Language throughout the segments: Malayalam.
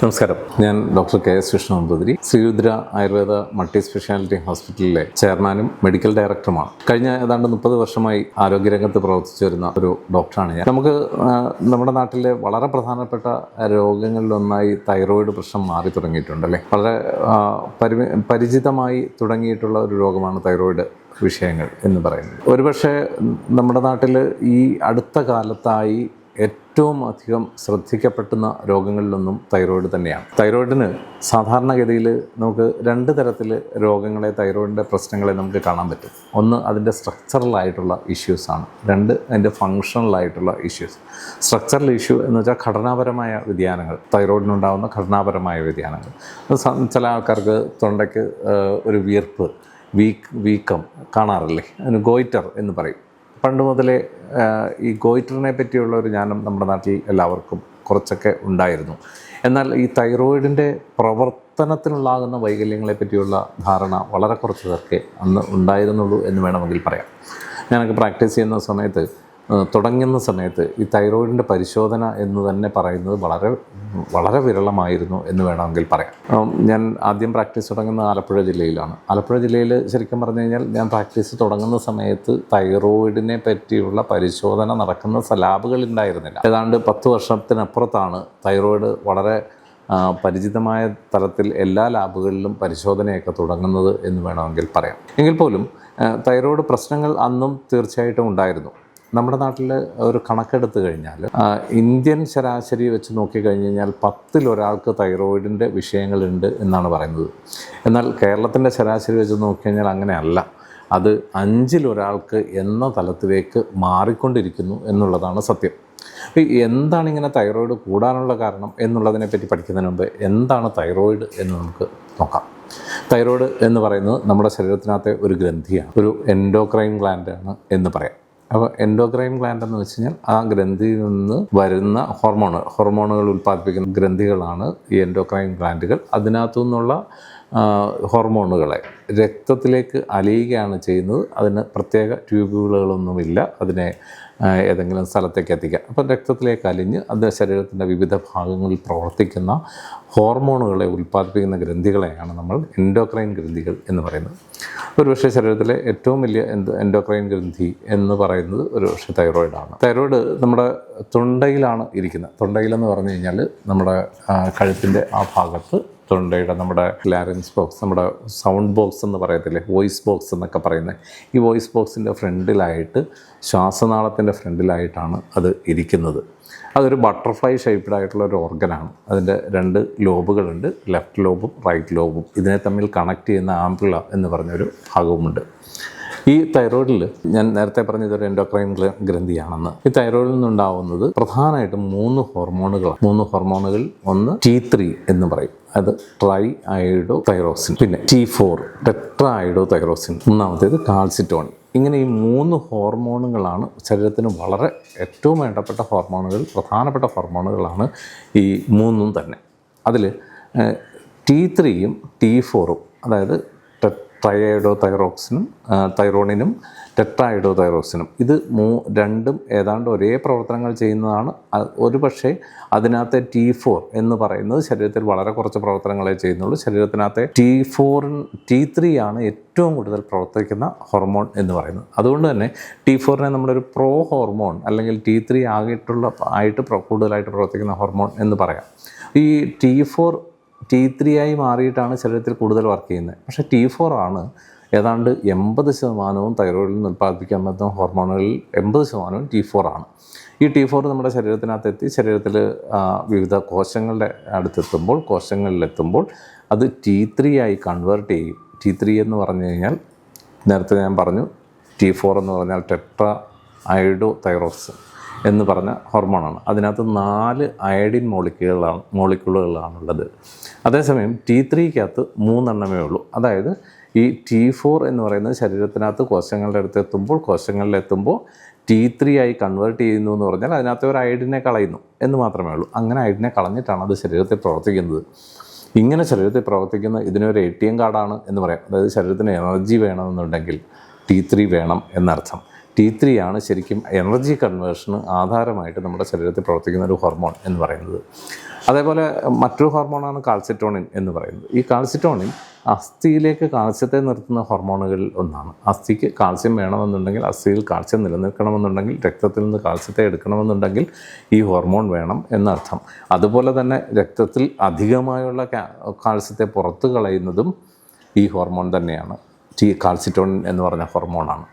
നമസ്കാരം, ഞാൻ doctor K S Vishnu Namboothiri, Sreerudra Ayurveda multi speciality ഹോസ്പിറ്റലിലെ ചെയർമാനും മെഡിക്കൽ ഡയറക്ടറുമാണ്. കഴിഞ്ഞ ഏതാണ്ട് 30 വർഷമായി ആരോഗ്യരംഗത്ത് പ്രവർത്തിച്ചു വരുന്ന ഒരു ഡോക്ടറാണ് ഞാൻ. നമുക്ക് നമ്മുടെ നാട്ടിലെ വളരെ പ്രധാനപ്പെട്ട രോഗങ്ങളിലൊന്നായി തൈറോയിഡ് പ്രശ്നം മാറി തുടങ്ങിയിട്ടുണ്ടല്ലേ. വളരെ പരിചിതമായി തുടങ്ങിയിട്ടുള്ള ഒരു രോഗമാണ് തൈറോയിഡ് വിഷയങ്ങൾ എന്ന് പറയുന്നത്. ഒരുപക്ഷെ നമ്മുടെ നാട്ടിൽ ഈ അടുത്ത കാലത്തായി ഏറ്റവും അധികം ശ്രദ്ധിക്കപ്പെടുന്ന രോഗങ്ങളിലൊന്നും തൈറോയിഡ് തന്നെയാണ്. തൈറോയിഡിന് സാധാരണഗതിയിൽ നമുക്ക് 2 തരത്തിൽ രോഗങ്ങളെ, തൈറോയിഡിൻ്റെ പ്രശ്നങ്ങളെ നമുക്ക് കാണാൻ പറ്റും. ഒന്ന് അതിൻ്റെ സ്ട്രക്ചറലായിട്ടുള്ള ഇഷ്യൂസാണ്, 2 അതിൻ്റെ ഫങ്ഷണലായിട്ടുള്ള ഇഷ്യൂസ്. സ്ട്രക്ചറൽ ഇഷ്യൂ എന്ന് വെച്ചാൽ ഘടനാപരമായ വ്യതിയാനങ്ങൾ, തൈറോയിഡിനുണ്ടാകുന്ന ഘടനാപരമായ വ്യതിയാനങ്ങൾ. ചില ആൾക്കാർക്ക് തൊണ്ടയ്ക്ക് ഒരു വീർപ്പ്, വീക്കം കാണാറില്ലേ, അതിന് ഗോയിറ്റർ എന്ന് പറയും. പണ്ട് മുതലേ ഈ ഗോയിറ്ററിനെ പറ്റിയുള്ള ഒരു ജ്ഞാനം നമ്മുടെ നാട്ടിൽ എല്ലാവർക്കും കുറച്ചൊക്കെ ഉണ്ടായിരുന്നു. എന്നാൽ ഈ തൈറോയിഡിൻ്റെ പ്രവർത്തനത്തിനുണ്ടാകുന്ന വൈകല്യങ്ങളെ പറ്റിയുള്ള ധാരണ വളരെ കുറച്ച് പേർക്ക് അന്ന് ഉണ്ടായിരുന്നുള്ളൂ എന്ന് വേണമെങ്കിൽ പറയാം. ഞാനൊക്കെ പ്രാക്ടീസ് ചെയ്യുന്ന സമയത്ത്, തുടങ്ങുന്ന സമയത്ത് ഈ തൈറോയിഡിൻ്റെ പരിശോധന എന്ന് തന്നെ പറയുന്നത് വളരെ വളരെ വിരളമായിരുന്നു എന്ന് വേണമെങ്കിൽ പറയാം. ഞാൻ ആദ്യം പ്രാക്ടീസ് തുടങ്ങുന്നത് ആലപ്പുഴ ജില്ലയിലാണ്. ആലപ്പുഴ ജില്ലയിൽ ശരിക്കും പറഞ്ഞു കഴിഞ്ഞാൽ ഞാൻ പ്രാക്ടീസ് തുടങ്ങുന്ന സമയത്ത് തൈറോയിഡിനെ പറ്റിയുള്ള പരിശോധന നടക്കുന്ന ലാബുകൾ ഉണ്ടായിരുന്നില്ല. ഏതാണ്ട് 10 വർഷത്തിനപ്പുറത്താണ് തൈറോയിഡ് വളരെ പരിചിതമായ തലത്തിൽ എല്ലാ ലാബുകളിലും പരിശോധനയൊക്കെ തുടങ്ങുന്നത് എന്ന് വേണമെങ്കിൽ പറയാം. എങ്കിൽ പോലും തൈറോയിഡ് പ്രശ്നങ്ങൾ അന്നും തീർച്ചയായിട്ടും ഉണ്ടായിരുന്നു. നമ്മുടെ നാട്ടിൽ ഒരു കണക്കെടുത്ത് കഴിഞ്ഞാൽ, ഇന്ത്യൻ ശരാശരി വെച്ച് നോക്കിക്കഴിഞ്ഞ് കഴിഞ്ഞാൽ 10ൽ ഒരാൾക്ക് തൈറോയിഡിൻ്റെ വിഷയങ്ങളുണ്ട് എന്നാണ് പറയുന്നത്. എന്നാൽ കേരളത്തിൻ്റെ ശരാശരി വെച്ച് നോക്കിക്കഴിഞ്ഞാൽ അങ്ങനെയല്ല. അത് 5ൽ ഒരാൾക്ക് എന്ന തലത്തിലേക്ക് മാറിക്കൊണ്ടിരിക്കുന്നു എന്നുള്ളതാണ് സത്യം. എന്താണ് ഇങ്ങനെ തൈറോയിഡ് കൂടാനുള്ള കാരണം എന്നുള്ളതിനെപ്പറ്റി പഠിക്കുന്നതിന് മുമ്പ് എന്താണ് തൈറോയിഡ് എന്ന് നമുക്ക് നോക്കാം. തൈറോയിഡ് എന്ന് പറയുന്നത് നമ്മുടെ ശരീരത്തിനകത്തെ ഒരു ഗ്രന്ഥിയാണ്, ഒരു എൻഡോക്രൈൻ ഗ്ലാൻഡാണ് എന്ന് പറയാം. അപ്പോൾ എൻഡോക്രൈൻ ഗ്ലാൻഡ് എന്ന് വെച്ച് കഴിഞ്ഞാൽ ആ ഗ്രന്ഥിയിൽ നിന്ന് വരുന്ന ഹോർമോണുകൾ ഉൽപ്പാദിപ്പിക്കുന്ന ഗ്രന്ഥികളാണ് ഈ എൻഡോക്രൈൻ ഗ്ലാൻഡുകൾ. അതിനകത്തു നിന്നുള്ള ഹോർമോണുകളെ രക്തത്തിലേക്ക് അലിയുകയാണ് ചെയ്യുന്നത്. അതിന് പ്രത്യേക ട്യൂബുകളൊന്നുമില്ല അതിനെ ഏതെങ്കിലും സ്ഥലത്തേക്ക് എത്തിക്കുക. അപ്പം രക്തത്തിലേക്ക് അലിഞ്ഞ് അത് ശരീരത്തിൻ്റെ വിവിധ ഭാഗങ്ങളിൽ പ്രവർത്തിക്കുന്ന ഹോർമോണുകളെ ഉൽപ്പാദിപ്പിക്കുന്ന ഗ്രന്ഥികളെയാണ് നമ്മൾ എൻഡോക്രൈൻ ഗ്രന്ഥികൾ എന്ന് പറയുന്നത്. ഒരുപക്ഷെ ശരീരത്തിലെ ഏറ്റവും വലിയ എൻഡോക്രൈൻ ഗ്രന്ഥി എന്ന് പറയുന്നത് ഒരുപക്ഷെ തൈറോയിഡാണ്. തൈറോയിഡ് നമ്മുടെ തൊണ്ടയിലാണ് ഇരിക്കുന്നത്. തൊണ്ടയിലെന്ന് പറഞ്ഞു കഴിഞ്ഞാൽ നമ്മുടെ കഴുത്തിൻ്റെ ആ ഭാഗത്ത് തൊണ്ടയുടെ, നമ്മുടെ ലാറിൻസ് ബോക്സ്, നമ്മുടെ സൗണ്ട് ബോക്സ് എന്ന് പറയത്തില്ലേ, വോയിസ് ബോക്സ് എന്നൊക്കെ പറയുന്നത്, ഈ വോയിസ് ബോക്സിൻ്റെ ഫ്രണ്ടിലായിട്ട്, ശ്വാസനാളത്തിൻ്റെ ഫ്രണ്ടിലായിട്ടാണ് അത് ഇരിക്കുന്നത്. അതൊരു ബട്ടർഫ്ലൈ ഷേപ്പ്ഡ് ആയിട്ടുള്ള ഒരു ഓർഗനാണ്. അതിൻ്റെ 2 ലോബുകളുണ്ട്, ലെഫ്റ്റ് ലോബും റൈറ്റ് ലോബും. ഇതിനെ തമ്മിൽ കണക്ട് ചെയ്യുന്ന ആംപ്ല എന്ന് പറഞ്ഞൊരു ഭാഗവുമുണ്ട്. ഈ തൈറോയിഡിൽ ഞാൻ നേരത്തെ പറഞ്ഞതൊരു എൻഡോക്രൈൻ ഗ്രന്ഥിയാണെന്ന്. ഈ തൈറോയിഡിൽ നിന്നുണ്ടാവുന്നത് പ്രധാനമായിട്ടും 3 ഹോർമോണുകൾ. ഒന്ന് T3 എന്ന് പറയും, അത് ട്രൈ അയോഡോ തൈറോക്സിൻ. പിന്നെ T4 ടെട്രാ അയോഡോ തൈറോക്സിൻ. മൂന്നാമത്തേത് കാൽസിറ്റോണിൻ. ഇങ്ങനെ ഈ 3 ഹോർമോണുകളാണ് ശരീരത്തിന് വളരെ ഏറ്റവും വേണ്ടപ്പെട്ട ഹോർമോണുകൾ, പ്രധാനപ്പെട്ട ഹോർമോണുകളാണ് ഈ 3 തന്നെ. അതിൽ T3യും T4ഉം, അതായത് ട്രൈഅയോഡോ തൈറോണിനും ടെട്രാഅയോഡോ തൈറോക്സിനും, ഇത് 2ഉം ഏതാണ്ട് ഒരേ പ്രവർത്തനങ്ങൾ ചെയ്യുന്നതാണ്. ഒരു പക്ഷേ അതിനകത്തെ T4 എന്ന് പറയുന്നത് ശരീരത്തിൽ വളരെ കുറച്ച് പ്രവർത്തനങ്ങളെ ചെയ്യുന്നുള്ളൂ. ശരീരത്തിനകത്തെ T3 ആണ് ഏറ്റവും കൂടുതൽ പ്രവർത്തിക്കുന്ന ഹോർമോൺ എന്ന് പറയുന്നത്. അതുകൊണ്ട് തന്നെ T4നെ നമ്മളൊരു പ്രോ ഹോർമോൺ അല്ലെങ്കിൽ T3 ആയിട്ട് കൂടുതലായിട്ട് പ്രവർത്തിക്കുന്ന ഹോർമോൺ എന്ന് പറയാം. ഈ T3 ആയി മാറിയിട്ടാണ് ശരീരത്തിൽ കൂടുതൽ വർക്ക് ചെയ്യുന്നത്. പക്ഷേ T4 ആണ് ഏതാണ്ട് 80% തൈറോയിഡിൽ നിന്ന് ഉൽപ്പാദിപ്പിക്കാൻ പറ്റുന്ന ഹോർമോണുകളിൽ 80% T4 ആണ്. ഈ T4 നമ്മുടെ ശരീരത്തിനകത്തെത്തി ശരീരത്തിൽ വിവിധ കോശങ്ങളുടെ കോശങ്ങളിലെത്തുമ്പോൾ അത് T3 ആയി കൺവേർട്ട് ചെയ്യും. T3 എന്ന് പറഞ്ഞു കഴിഞ്ഞാൽ നേരത്തെ ഞാൻ പറഞ്ഞു, T4 എന്ന് പറഞ്ഞാൽ ടെട്രാ അയോഡോ തൈറോക്സിൻ എന്ന് പറഞ്ഞ ഹോർമോണാണ്. അതിനകത്ത് 4 അയഡിൻ മോളിക്യൂളുകളാണുള്ളത്. അതേസമയം T3ക്കകത്ത് 3 എണ്ണമേ ഉള്ളൂ. അതായത് ഈ T4 എന്ന് പറയുന്നത് ശരീരത്തിനകത്ത് കോശങ്ങളിലെത്തുമ്പോൾ T3 ആയി കൺവേർട്ട് ചെയ്യുന്നു എന്ന് പറഞ്ഞാൽ അതിനകത്ത് ഒരു അയഡിനെ കളയുന്നു എന്ന് മാത്രമേ ഉള്ളൂ. അങ്ങനെ അയഡിനെ കളഞ്ഞിട്ടാണ് അത് ശരീരത്തിൽ പ്രവർത്തിക്കുന്നത്. ഇങ്ങനെ ശരീരത്തിൽ പ്രവർത്തിക്കുന്ന ഇതിനൊരു ATM കാർഡാണ് എന്ന് പറയാം. അതായത് ശരീരത്തിന് എനർജി വേണമെന്നുണ്ടെങ്കിൽ T3 വേണം എന്നർത്ഥം. T3 ആണ് ശരിക്കും എനർജി കൺവേർഷന് ആധാരമായിട്ട് നമ്മുടെ ശരീരത്തിൽ പ്രവർത്തിക്കുന്ന ഒരു ഹോർമോൺ എന്ന് പറയുന്നത്. അതേപോലെ മറ്റൊരു ഹോർമോണാണ് കാൽസിറ്റോണിൻ എന്ന് പറയുന്നത്. ഈ കാൽസിറ്റോണിൻ അസ്ഥിയിലേക്ക് കാൽസ്യത്തെ നിർത്തുന്ന ഹോർമോണുകളിൽ ഒന്നാണ്. അസ്ഥിക്ക് കാൽസ്യം വേണമെന്നുണ്ടെങ്കിൽ, അസ്ഥിയിൽ കാൽസ്യം നിലനിൽക്കണമെന്നുണ്ടെങ്കിൽ, രക്തത്തിൽ നിന്ന് കാൽസ്യത്തെ എടുക്കണമെന്നുണ്ടെങ്കിൽ ഈ ഹോർമോൺ വേണം എന്നർത്ഥം. അതുപോലെ തന്നെ രക്തത്തിൽ അധികമായുള്ള കാൽസ്യത്തെ പുറത്തു കളയുന്നതും ഈ ഹോർമോൺ തന്നെയാണ്. കാൽസിറ്റോണിൻ എന്ന് പറഞ്ഞ ഹോർമോണാണ്.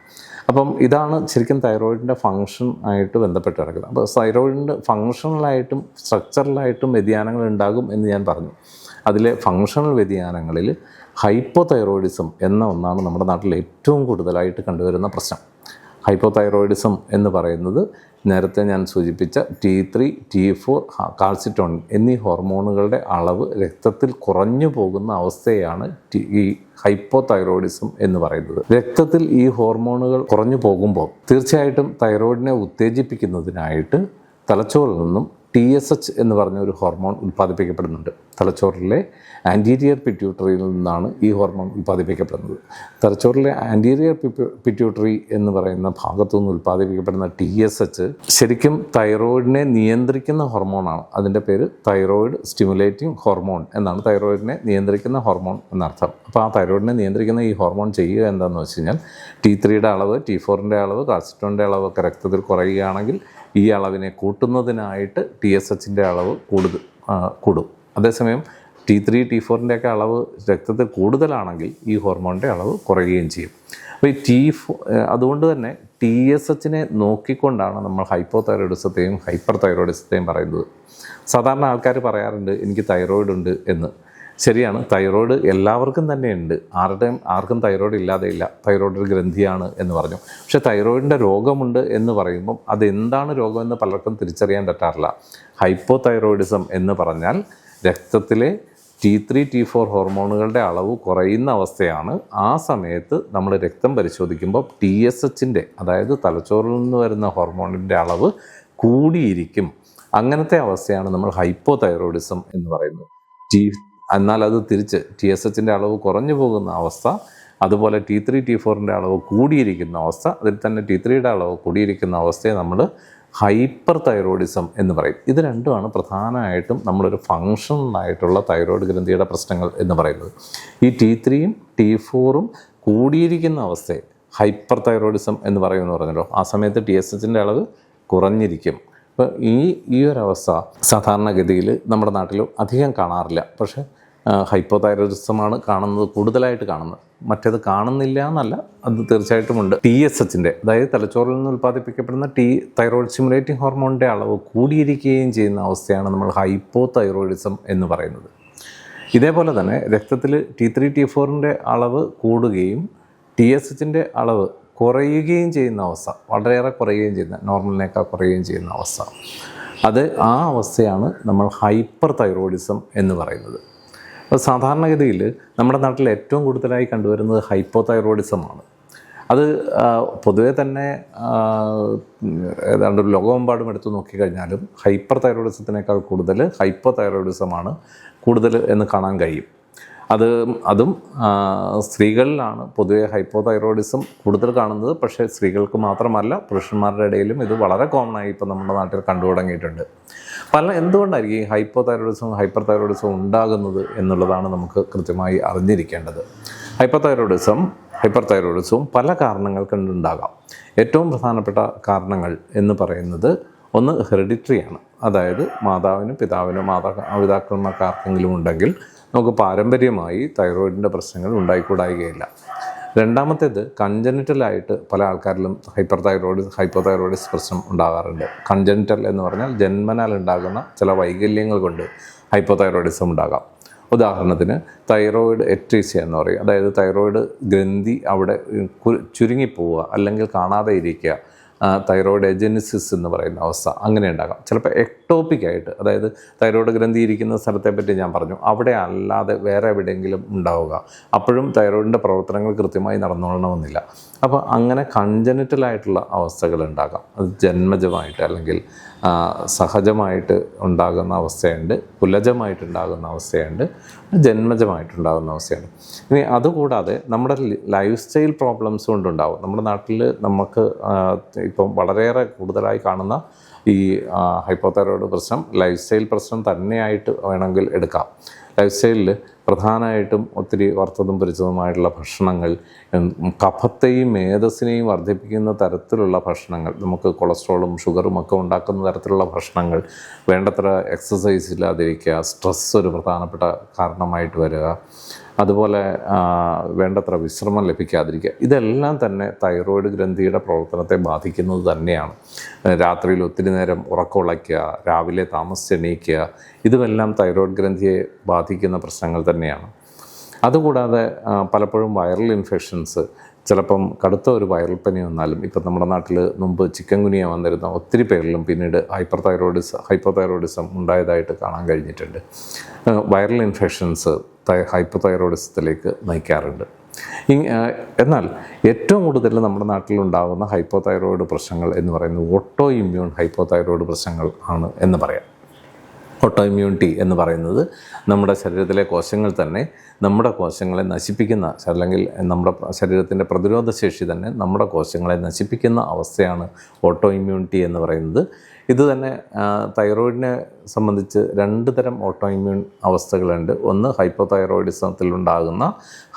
അപ്പം ഇതാണ് ശരിക്കും തൈറോയിഡിൻ്റെ ഫങ്ഷൻ ആയിട്ട് ബന്ധപ്പെട്ട് കിടക്കുന്നത്. അപ്പോൾ തൈറോയിഡിൻ്റെ ഫങ്ഷണലായിട്ടും സ്ട്രക്ചറലായിട്ടും വ്യതിയാനങ്ങൾ ഉണ്ടാകും എന്ന് ഞാൻ പറഞ്ഞു. അതിലെ ഫങ്ഷണൽ വ്യതിയാനങ്ങളിൽ ഹൈപ്പോതൈറോയിഡിസം എന്ന ഒന്നാണ് നമ്മുടെ നാട്ടിൽ ഏറ്റവും കൂടുതലായിട്ട് കണ്ടുവരുന്ന പ്രശ്നം. ഹൈപ്പോതൈറോയിഡിസം എന്ന് പറയുന്നത് നേരത്തെ ഞാൻ സൂചിപ്പിച്ച T3, T4, കാൽസിറ്റോണിൻ എന്നീ ഹോർമോണുകളുടെ അളവ് രക്തത്തിൽ കുറഞ്ഞു പോകുന്ന അവസ്ഥയാണ് ഈ ഹൈപ്പോതൈറോയിഡിസം എന്ന് പറയുന്നത്. രക്തത്തിൽ ഈ ഹോർമോണുകൾ കുറഞ്ഞു പോകുമ്പോൾ തീർച്ചയായിട്ടും തൈറോയിഡിനെ ഉത്തേജിപ്പിക്കുന്നതിനായിട്ട് തലച്ചോറിൽ നിന്നും TSH എന്ന് പറഞ്ഞ ഒരു ഹോർമോൺ ഉൽപ്പാദിപ്പിക്കപ്പെടുന്നുണ്ട്. തലച്ചോറിലെ ആൻറ്റീരിയർ പിറ്റ്യൂട്ടറിയിൽ നിന്നാണ് ഈ ഹോർമോൺ ഉൽപ്പാദിപ്പിക്കപ്പെടുന്നത്. തലച്ചോറിലെ ആൻറ്റീരിയർ പിറ്റ്യൂട്ടറി എന്ന് പറയുന്ന ഭാഗത്തു നിന്ന് ഉൽപ്പാദിപ്പിക്കപ്പെടുന്ന TSH ശരിക്കും തൈറോയിഡിനെ നിയന്ത്രിക്കുന്ന ഹോർമോണാണ്. അതിൻ്റെ പേര് തൈറോയിഡ് സ്റ്റിമുലേറ്റിംഗ് ഹോർമോൺ എന്നാണ്. തൈറോയിഡിനെ നിയന്ത്രിക്കുന്ന ഹോർമോൺ എന്നർത്ഥം. അപ്പോൾ ആ തൈറോയിഡിനെ നിയന്ത്രിക്കുന്ന ഈ ഹോർമോൺ ചെയ്യുക എന്താണെന്ന് വെച്ച് കഴിഞ്ഞാൽ T3യുടെ അളവ്, T4ൻ്റെ അളവ്, കാൽസിറ്റോണിൻ്റെ അളവൊക്കെ രക്തത്തിൽ കുറയുകയാണെങ്കിൽ ഈ അളവിനെ കൂട്ടുന്നതിനായിട്ട് TSHൻ്റെ അളവ് കൂടും. അതേസമയം T3, T4ൻ്റെയൊക്കെ അളവ് രക്തത്തിൽ കൂടുതലാണെങ്കിൽ ഈ ഹോർമോണിൻ്റെ അളവ് കുറയുകയും ചെയ്യും. അപ്പോൾ അതുകൊണ്ട് തന്നെ TSHനെ നോക്കിക്കൊണ്ടാണ് നമ്മൾ ഹൈപ്പോതൈറോയിഡിസത്തെയും ഹൈപ്പർ തൈറോയിഡിസത്തെയും പറയുന്നത്. സാധാരണ ആൾക്കാർ പറയാറുണ്ട് എനിക്ക് തൈറോയിഡ് ഉണ്ട് എന്ന്. ശരിയാണ്, തൈറോയിഡ് എല്ലാവർക്കും തന്നെ ഉണ്ട്. ആർക്കും തൈറോയിഡ് ഇല്ലാതെയില്ല. തൈറോയിഡ് ഒരു ഗ്രന്ഥിയാണ് എന്ന് പറഞ്ഞു. പക്ഷേ തൈറോയിഡിൻ്റെ രോഗമുണ്ട് എന്ന് പറയുമ്പം അതെന്താണ് രോഗമെന്ന് പലർക്കും തിരിച്ചറിയാൻ പറ്റാറില്ല. ഹൈപ്പോതൈറോയിഡിസം എന്ന് പറഞ്ഞാൽ രക്തത്തിലെ T3, T4 ഹോർമോണുകളുടെ അളവ് കുറയുന്ന അവസ്ഥയാണ്. ആ സമയത്ത് നമ്മൾ രക്തം പരിശോധിക്കുമ്പോൾ TSHൻ്റെ, അതായത് തലച്ചോറിൽ നിന്ന് വരുന്ന ഹോർമോണിൻ്റെ അളവ് കൂടിയിരിക്കും. അങ്ങനത്തെ അവസ്ഥയാണ് നമ്മൾ ഹൈപ്പോതൈറോയിഡിസം എന്ന് പറയുന്നത്. എന്നാൽ അത് തിരിച്ച് TSHൻ്റെ അളവ് കുറഞ്ഞു പോകുന്ന അവസ്ഥ, അതുപോലെ T3, T4ൻ്റെ അളവ് കൂടിയിരിക്കുന്ന അവസ്ഥ, അതിൽ തന്നെ T3യുടെ അളവ് കൂടിയിരിക്കുന്ന അവസ്ഥയെ നമ്മൾ ഹൈപ്പർ തൈറോയിഡിസം എന്ന് പറയും. ഇത് രണ്ടുമാണ് പ്രധാനമായിട്ടും നമ്മളൊരു ഫങ്ഷണലായിട്ടുള്ള തൈറോയിഡ് ഗ്രന്ഥിയുടെ പ്രശ്നങ്ങൾ എന്ന് പറയുന്നത്. ഈ T3യും T4ഉം കൂടിയിരിക്കുന്ന അവസ്ഥയെ ഹൈപ്പർ തൈറോയിഡിസം എന്ന് പറയുമെന്ന് പറഞ്ഞല്ലോ. ആ സമയത്ത് TSHൻ്റെ അളവ് കുറഞ്ഞിരിക്കും. അപ്പോൾ ഈ ഒരവസ്ഥ സാധാരണഗതിയിൽ നമ്മുടെ നാട്ടിൽ അധികം കാണാറില്ല. പക്ഷേ ഹൈപ്പോതൈറോയിഡിസമാണ് കൂടുതലായിട്ട് കാണുന്നത്. മറ്റേത് കാണുന്നില്ല എന്നല്ല, അത് തീർച്ചയായിട്ടും ഉണ്ട്. TSHൻ്റെ, അതായത് തലച്ചോറിൽ നിന്ന് ഉൽപ്പാദിപ്പിക്കപ്പെടുന്ന തൈറോയിഡ് സ്റ്റിമുലേറ്റിംഗ് ഹോർമോണിൻ്റെ അളവ് കൂടിയിരിക്കുകയും ചെയ്യുന്ന അവസ്ഥയാണ് നമ്മൾ ഹൈപ്പോതൈറോയിഡിസം എന്ന് പറയുന്നത്. ഇതേപോലെ തന്നെ രക്തത്തിൽ T3, T4ൻ്റെ അളവ് കൂടുകയും TSHൻ്റെ അളവ് കുറയുകയും ചെയ്യുന്ന അവസ്ഥ, വളരെയേറെ കുറയുകയും ചെയ്യുന്ന, നോർമലിനേക്കാൾ കുറയുകയും ചെയ്യുന്ന അവസ്ഥ, ആ അവസ്ഥയാണ് നമ്മൾ ഹൈപ്പർ തൈറോയിഡിസം എന്ന് പറയുന്നത്. അപ്പോൾ സാധാരണഗതിയിൽ നമ്മുടെ നാട്ടിൽ ഏറ്റവും കൂടുതലായി കണ്ടുവരുന്നത് ഹൈപ്പോതൈറോയിഡിസമാണ്. അത് പൊതുവെ തന്നെ ഏതാണ്ട് ലോകമെമ്പാടും എടുത്തു നോക്കിക്കഴിഞ്ഞാലും ഹൈപ്പർ കൂടുതൽ ഹൈപ്പോതൈറോയിഡിസമാണ് കൂടുതൽ എന്ന് കാണാൻ കഴിയും. അതും സ്ത്രീകളിലാണ് പൊതുവെ ഹൈപ്പോതൈറോയിഡിസം കൂടുതൽ കാണുന്നത്. പക്ഷേ സ്ത്രീകൾക്ക് മാത്രമല്ല, പുരുഷന്മാരുടെ ഇടയിലും ഇത് വളരെ കോമണായി ഇപ്പോൾ നമ്മുടെ നാട്ടിൽ കണ്ടു തുടങ്ങിയിട്ടുണ്ട്. എന്തുകൊണ്ടായിരിക്കും ഈ ഹൈപ്പോതൈറോയിഡിസവും ഹൈപ്പർ തൈറോയിഡിസവും ഉണ്ടാകുന്നത് എന്നുള്ളതാണ് നമുക്ക് കൃത്യമായി അറിഞ്ഞിരിക്കേണ്ടത്. ഹൈപ്പർ തൈറോയിഡിസവും പല കാരണങ്ങൾ കൊണ്ടുണ്ടാകാം. ഏറ്റവും പ്രധാനപ്പെട്ട കാരണങ്ങൾ എന്ന് പറയുന്നത് ഒന്ന് ഹെറിഡിറ്ററിയാണ്. അതായത് മാതാവിനും പിതാവിനും മാതാപിതാക്കന്മാർക്ക് ആർക്കെങ്കിലും ഉണ്ടെങ്കിൽ നമുക്ക് പാരമ്പര്യമായി തൈറോയിഡിൻ്റെ പ്രശ്നങ്ങൾ ഉണ്ടായിക്കൂടായികയില്ല. രണ്ടാമത്തേത് കൺജനിറ്റലായിട്ട് പല ആൾക്കാരിലും ഹൈപ്പോതൈറോയിഡിസ് പ്രശ്നം ഉണ്ടാകാറുണ്ട്. കൺജനിറ്റൽ എന്ന് പറഞ്ഞാൽ ജന്മനാൽ ഉണ്ടാകുന്ന ചില വൈകല്യങ്ങൾ കൊണ്ട് ഹൈപ്പോതൈറോയിഡിസം ഉണ്ടാകാം. ഉദാഹരണത്തിന് തൈറോയിഡ് എട്രീസിയ എന്ന് പറയും. അതായത് തൈറോയിഡ് ഗ്രന്ഥി അവിടെ ചുരുങ്ങിപ്പോവുക അല്ലെങ്കിൽ കാണാതെ ഇരിക്കുക, തൈറോയിഡ് എജനിസിസ് എന്ന് പറയുന്ന അവസ്ഥ അങ്ങനെ ഉണ്ടാകാം. ചിലപ്പോൾ എക്ടോപ്പിക്കായിട്ട്, അതായത് തൈറോയിഡ് ഗ്രന്ഥി ഇരിക്കുന്ന സ്ഥലത്തെപ്പറ്റി ഞാൻ പറഞ്ഞു, അവിടെ അല്ലാതെ വേറെ എവിടെയെങ്കിലും ഉണ്ടാവുക. അപ്പോഴും തൈറോയിഡിൻ്റെ പ്രവർത്തനങ്ങൾ കൃത്യമായി നടന്നുകൊള്ളണമെന്നില്ല. അപ്പോൾ അങ്ങനെ കൺജനിറ്റലായിട്ടുള്ള അവസ്ഥകൾ ഉണ്ടാകാം. അത് ജന്മജമായിട്ട് അല്ലെങ്കിൽ സഹജമായിട്ട് ഉണ്ടാകുന്ന അവസ്ഥയുണ്ട്, കുലജമായിട്ടുണ്ടാകുന്ന അവസ്ഥയുണ്ട്, ജന്മജമായിട്ടുണ്ടാകുന്ന അവസ്ഥയുണ്ട്. ഇനി അതുകൂടാതെ നമ്മുടെ ലൈഫ് സ്റ്റൈൽ പ്രോബ്ലംസ് കൊണ്ടുണ്ടാവും. നമ്മുടെ നാട്ടിൽ നമുക്ക് ഇപ്പം വളരെയേറെ കൂടുതലായി കാണുന്ന ഈ ഹൈപ്പോതൈറോയ്ഡ് പ്രശ്നം ലൈഫ് സ്റ്റൈൽ പ്രശ്നം തന്നെയായിട്ട് വേണമെങ്കിൽ എടുക്കാം. ലൈഫ് സ്റ്റൈലിൽ പ്രധാനമായിട്ടും ഒത്തിരി വറുത്തതും പൊരിച്ചതുമായിട്ടുള്ള ഭക്ഷണങ്ങൾ, കഫത്തെയും മേധസ്സിനെയും വർദ്ധിപ്പിക്കുന്ന തരത്തിലുള്ള ഭക്ഷണങ്ങൾ, നമുക്ക് കൊളസ്ട്രോളും ഷുഗറും ഒക്കെ ഉണ്ടാക്കുന്ന തരത്തിലുള്ള ഭക്ഷണങ്ങൾ, വേണ്ടത്ര എക്സസൈസ് ഇല്ലാതിരിക്കുക, സ്ട്രെസ് ഒരു പ്രധാനപ്പെട്ട കാരണമായിട്ട് വരിക, അതുപോലെ വേണ്ടത്ര വിശ്രമം ലഭിക്കാതിരിക്കുക, ഇതെല്ലാം തന്നെ തൈറോയ്ഡ് ഗ്രന്ഥിയുടെ പ്രവർത്തനത്തെ ബാധിക്കുന്നത് തന്നെയാണ്. രാത്രിയിൽ ഒത്തിരി നേരം ഉറക്കമുളയ്ക്കുക, രാവിലെ താമസിച്ചെണീക്കുക, ഇതുമെല്ലാം തൈറോയ്ഡ് ഗ്രന്ഥിയെ ബാധിക്കുന്ന പ്രശ്നങ്ങൾ തന്നെയാണ്. അതുകൂടാതെ പലപ്പോഴും വൈറൽ ഇൻഫെക്ഷൻസ്, ചിലപ്പം കടുത്ത ഒരു വൈറൽ പനി വന്നാലും, ഇപ്പം നമ്മുടെ നാട്ടിൽ മുമ്പ് ചിക്കൻ ഗുനിയ വന്നിരുന്ന ഒത്തിരി പേരിലും പിന്നീട് ഹൈപ്പോതൈറോയിഡിസം ഉണ്ടായതായിട്ട് കാണാൻ കഴിഞ്ഞിട്ടുണ്ട്. വൈറൽ ഇൻഫെക്ഷൻസ് ഹൈപ്പോതൈറോയിഡിസത്തിലേക്ക് നയിക്കാറുണ്ട്. എന്നാൽ ഏറ്റവും കൂടുതൽ നമ്മുടെ നാട്ടിലുണ്ടാകുന്ന ഹൈപ്പോതൈറോയിഡ് പ്രശ്നങ്ങൾ എന്ന് പറയുന്നത് ഓട്ടോ ഇമ്മ്യൂൺ ഹൈപ്പോതൈറോയിഡ് പ്രശ്നങ്ങൾ ആണ് എന്ന് പറയാം. ഓട്ടോ ഇമ്മ്യൂണിറ്റി എന്ന് പറയുന്നത് നമ്മുടെ ശരീരത്തിലെ കോശങ്ങൾ തന്നെ നമ്മുടെ കോശങ്ങളെ നശിപ്പിക്കുന്ന, അല്ലെങ്കിൽ നമ്മുടെ ശരീരത്തിൻ്റെ പ്രതിരോധശേഷി തന്നെ നമ്മുടെ കോശങ്ങളെ നശിപ്പിക്കുന്ന അവസ്ഥയാണ് ഓട്ടോ ഇമ്മ്യൂണിറ്റി എന്ന് പറയുന്നത്. ഇത് തന്നെ തൈറോയിഡിനെ സംബന്ധിച്ച് 2 തരം ഓട്ടോ ഇമ്മ്യൂൺ അവസ്ഥകളുണ്ട്. ഒന്ന് ഹൈപ്പോതൈറോയിഡിസത്തിലുണ്ടാകുന്ന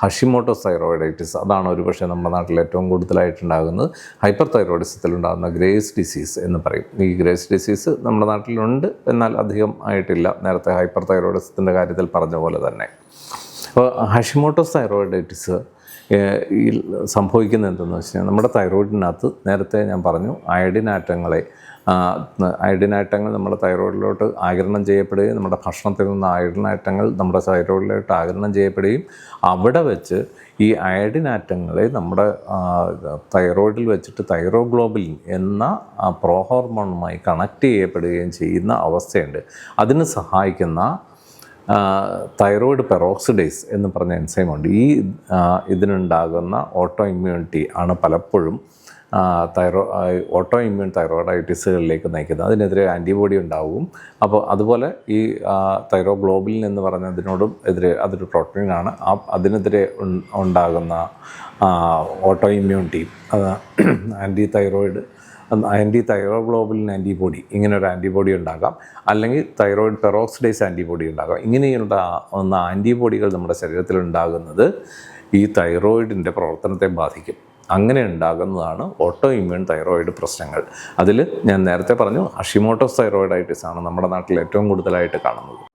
ഹഷിമോട്ടോസ് തൈറോയിഡൈറ്റിസ്, അതാണ് ഒരുപക്ഷെ നമ്മുടെ നാട്ടിൽ ഏറ്റവും കൂടുതലായിട്ടുണ്ടാകുന്നത്. ഹൈപ്പർ തൈറോയിഡിസത്തിലുണ്ടാകുന്ന ഗ്രേസ് ഡിസീസ് എന്ന് പറയും. ഈ ഗ്രേസ് ഡിസീസ് നമ്മുടെ നാട്ടിലുണ്ട്, എന്നാൽ അധികം ആയിട്ടില്ല, നേരത്തെ ഹൈപ്പർ തൈറോയിഡിസത്തിൻ്റെ കാര്യത്തിൽ പറഞ്ഞ പോലെ തന്നെ. അപ്പോൾ ഹഷിമോട്ടോസ് തൈറോയിഡൈറ്റിസ് ഈ സംഭവിക്കുന്നത് എന്തെന്ന് വെച്ച് കഴിഞ്ഞാൽ, നമ്മുടെ തൈറോയിഡിനകത്ത് നേരത്തെ ഞാൻ പറഞ്ഞു അയഡിൻ ആറ്റങ്ങൾ നമ്മുടെ തൈറോയിഡിലോട്ട് ആഗിരണം ചെയ്യപ്പെടുകയും, നമ്മുടെ ഭക്ഷണത്തിൽ നിന്ന് അയഡിൻ ആറ്റങ്ങൾ നമ്മുടെ തൈറോയിഡിലോട്ട് ആഗിരണം ചെയ്യപ്പെടുകയും, അവിടെ വെച്ച് ഈ അയഡിൻ ആറ്റങ്ങളെ നമ്മുടെ തൈറോയിഡിൽ വെച്ചിട്ട് തൈറോഗ്ലോബുലിൻ എന്ന പ്രോഹോർമോണുമായി കണക്ട് ചെയ്യപ്പെടുകയും ചെയ്യുന്ന അവസ്ഥയുണ്ട്. അതിന് സഹായിക്കുന്ന തൈറോയിഡ് പെറോക്സിഡേസ് എന്ന് പറഞ്ഞ എൻസൈമുണ്ട്. ഇതിനുണ്ടാകുന്ന ഓട്ടോ ഇമ്മ്യൂണിറ്റി ആണ് പലപ്പോഴും ഓട്ടോ ഇമ്മ്യൂൺ തൈറോയിഡൈറ്റിസുകളിലേക്ക് നയിക്കുന്നത്. അതിനെതിരെ ആൻറ്റിബോഡി ഉണ്ടാവും. അപ്പോൾ അതുപോലെ ഈ തൈറോഗ്ലോബുലിൻ എന്ന് പറഞ്ഞതിനോടും എതിരെ, അതൊരു പ്രോട്ടീനാണ്, അതിനെതിരെ ഉണ്ടാകുന്ന auto immunity, anti thyroglobulin antibody, ഇങ്ങനൊരു ആൻറ്റിബോഡി ഉണ്ടാകാം, അല്ലെങ്കിൽ തൈറോയിഡ് പെറോക്സിഡേസ് ആൻറ്റിബോഡി ഉണ്ടാകാം. ഇങ്ങനെയുള്ള ആൻറ്റിബോഡികൾ നമ്മുടെ ശരീരത്തിലുണ്ടാകുന്നത് ഈ തൈറോയിഡിൻ്റെ പ്രവർത്തനത്തെ ബാധിക്കും. അങ്ങനെ ഉണ്ടാകുന്നതാണ് ഓട്ടോ ഇമ്മ്യൂൺ തൈറോയിഡ് പ്രശ്നങ്ങൾ. അതിൽ ഞാൻ നേരത്തെ പറഞ്ഞു ഹഷിമോട്ടോസ് തൈറോയിഡൈറ്റിസ് ആണ് നമ്മുടെ നാട്ടിൽ ഏറ്റവും കൂടുതലായിട്ട് കാണുന്നത്.